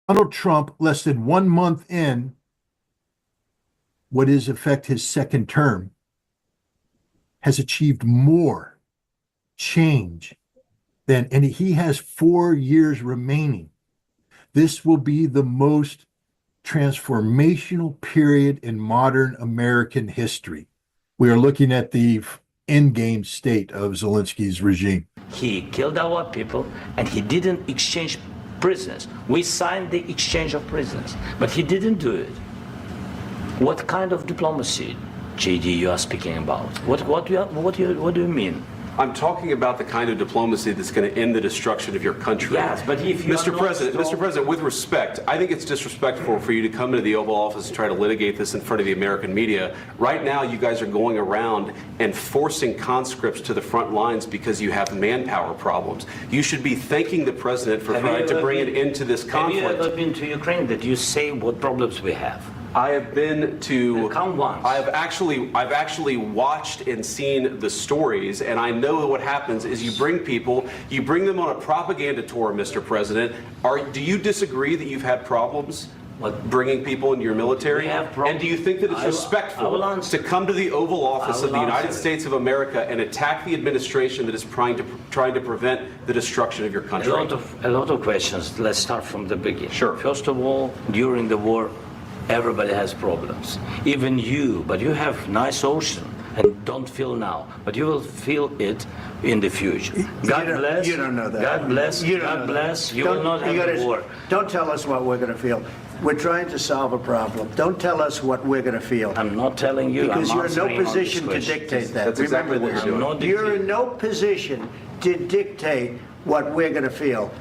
Donald Trump, less than 1 month in what is, in effect, his second term, has achieved more change and he has 4 years remaining. This will be the most transformational period in modern American history. We are looking at the endgame state of Zelensky's regime. He killed our people and he didn't exchange prisoners. We signed the exchange of prisoners, but he didn't do it. What kind of diplomacy, JD, you are speaking about? What do you mean? I'm talking about the kind of diplomacy that's going to end the destruction of your country. Yes, but if you Mr. President, with respect, I think it's disrespectful for you to come into the Oval Office and try to litigate this in front of the American media. Right now, you guys are going around and forcing conscripts to the front lines because you have manpower problems. You should be thanking the President for trying to bring an end to this conflict. Have you ever been to Ukraine that you say what problems we have? I have been to. Come once. I've actually watched and seen the stories, and I know what happens is you bring them on a propaganda tour, Mr. President. Do you disagree that you've had problems bringing people into your military? And do you think that it's respectful to come to the Oval Office of the United States of America and attack the administration that is trying to prevent the destruction of your country? A lot of questions. Let's start from the beginning. Sure. First of all, during the war, everybody has problems, even you, but you have nice ocean and don't feel now, but you will feel it in the future. God bless. You don't know that. God bless. You God bless. You will not have a war. Don't tell us what we're going to feel. We're trying to solve a problem. Don't tell us what we're going to feel. I'm not telling you. Because you're in no position to dictate that. That's exactly what you're doing. You're in no position to dictate what we're going to feel.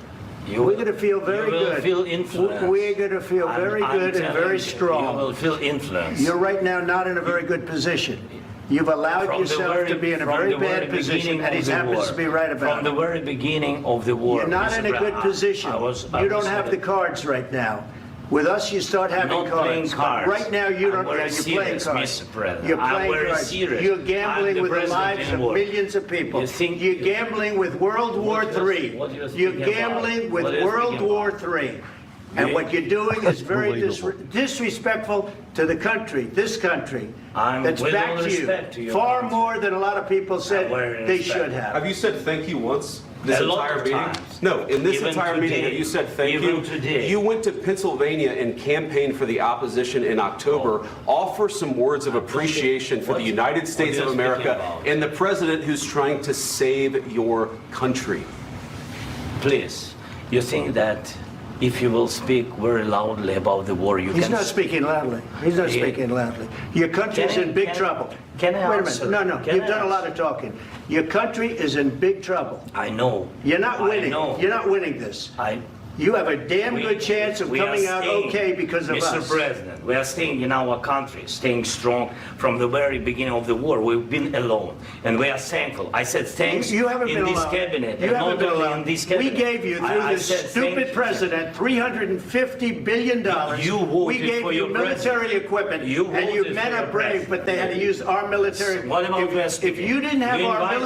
We're going to feel very good. You will feel influence. We're going to feel very good and very strong. You will feel influence. You're right now not in a very good position. You've allowed yourself to be in a very bad position, and he happens to be right about it. From the very beginning of the war. You're not in a good position. You don't have the cards right now. With us, you start having cards. Right now, you don't. You're playing cards. You're playing cards. You're gambling with the lives of millions of people. You're gambling with World War III. You're gambling with World War III. And what you're doing is very disrespectful to the country, this country, that's back to you, far more than a lot of people said they should have. Have you said thank you once? This entire meeting? No, in this entire meeting, have you said thank you? You went to Pennsylvania and campaigned for the opposition in October. Offer some words of appreciation for the United States of America and the president who's trying to save your country. Please, you think that if you will speak very loudly about the war, you can... He's not speaking loudly. He's not speaking loudly. Your country's in big trouble. Can I Wait a minute. No. You've done a lot of talking. Your country is in big trouble. I know. You're not winning. You're not winning this. You have a damn good chance of coming out okay because of us. Mr. President, we are staying in our country, staying strong from the very beginning of the war. We've been alone, and we are thankful. I said thanks you haven't in been this alone. cabinet. You haven't been alone. In this cabinet. We gave you, through this stupid president, $350 billion. We gave you military equipment, and your men are brave, but they had to use our military. If you didn't have our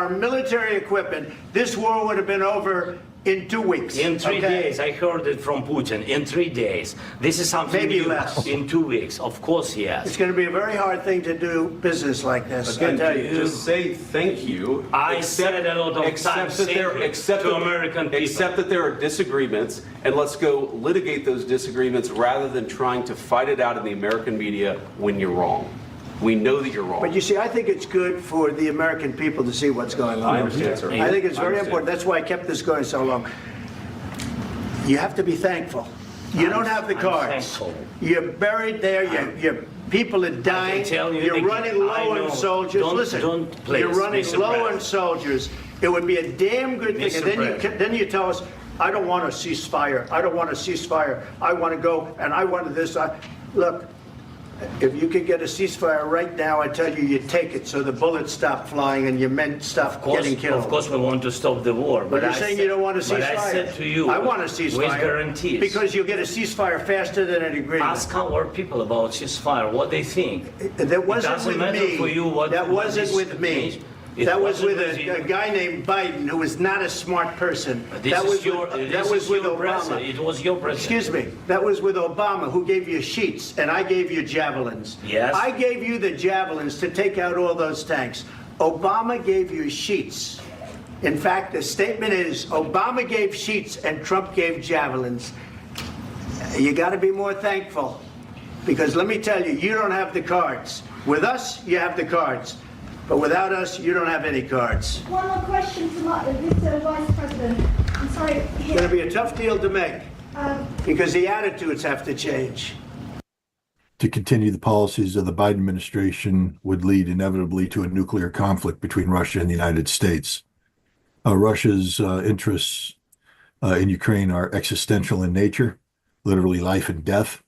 military equipment, this war would have been over in 2 weeks. In 3 days. I heard it from Putin. In 3 days. This is something maybe new. Less. In 2 weeks. Of course, yes. It's going to be a very hard thing to do business like this. Again, just say thank you. I said a lot of times to American people. Accept that there are disagreements, and let's go litigate those disagreements rather than trying to fight it out in the American media when you're wrong. We know that you're wrong. But you see, I think it's good for the American people to see what's going on. I understand, sir. I think it's very important. That's why I kept this going so long. You have to be thankful. You don't have the cards. You're buried there. Your people are dying. You're running low on soldiers. Listen, you're running low on soldiers. It would be a damn good thing. And then you tell us, I don't want a ceasefire. I don't want a ceasefire. I want to go and I want this. Look. If you could get a ceasefire right now, I tell you, you take it so the bullets stop flying and your men stop getting killed. Of course, we want to stop the war. But you're saying you don't want a ceasefire. But I said to you, I want a ceasefire. With guarantees. Because you'll get a ceasefire faster than an agreement. Ask our people about ceasefire, what they think. That wasn't with me. That wasn't with me. That was with a guy named Biden, who was not a smart person. That was with Obama. It was your president. Excuse me. That was with Obama, who gave you sheets, and I gave you javelins. Yes. I gave you the javelins to take out all those tanks. Obama gave you sheets. In fact, the statement is Obama gave sheets and Trump gave javelins. You got to be more thankful, because let me tell you, you don't have the cards. With us, you have the cards. But without us, you don't have any cards. One more question to Mr. Vice President. I'm sorry. It's going to be a tough deal to make, because the attitudes have to change. To continue the policies of the Biden administration would lead inevitably to a nuclear conflict between Russia and the United States. Russia's interests in Ukraine are existential in nature, literally life and death.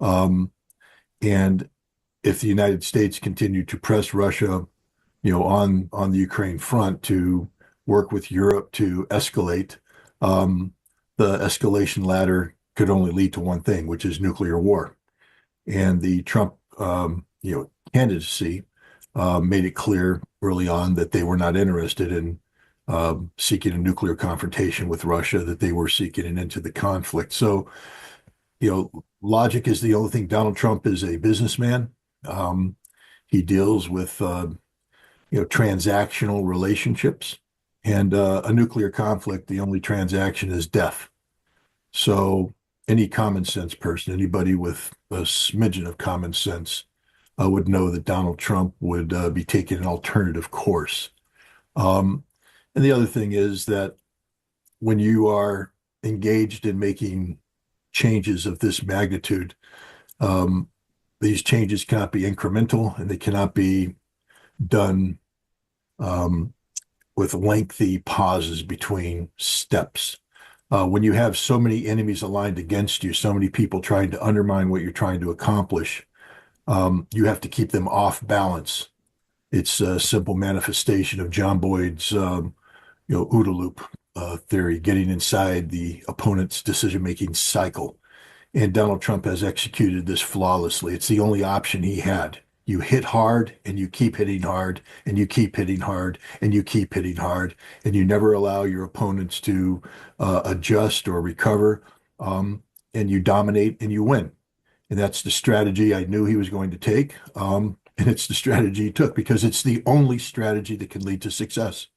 And if the United States continue to press Russia, on the Ukraine front to work with Europe to escalate, the escalation ladder could only lead to one thing, which is nuclear war. And the Trump, candidacy made it clear early on that they were not interested in seeking a nuclear confrontation with Russia, that they were seeking an end to the conflict. So, logic is the only thing. Donald Trump is a businessman. He deals with, transactional relationships, and a nuclear conflict, the only transaction is death. So any common sense person, anybody with a smidgen of common sense would know that Donald Trump would be taking an alternative course. And the other thing is that when you are engaged in making changes of this magnitude, these changes cannot be incremental, and they cannot be done with lengthy pauses between steps. When you have so many enemies aligned against you, so many people trying to undermine what you're trying to accomplish, you have to keep them off balance. It's a simple manifestation of John Boyd's, OODA loop theory, getting inside the opponent's decision-making cycle. And Donald Trump has executed this flawlessly. It's the only option he had. You hit hard, and you keep hitting hard, and you keep hitting hard, and you keep hitting hard, and you never allow your opponents to adjust or recover, and you dominate and you win. And that's the strategy I knew he was going to take, and it's the strategy he took, because it's the only strategy that can lead to success.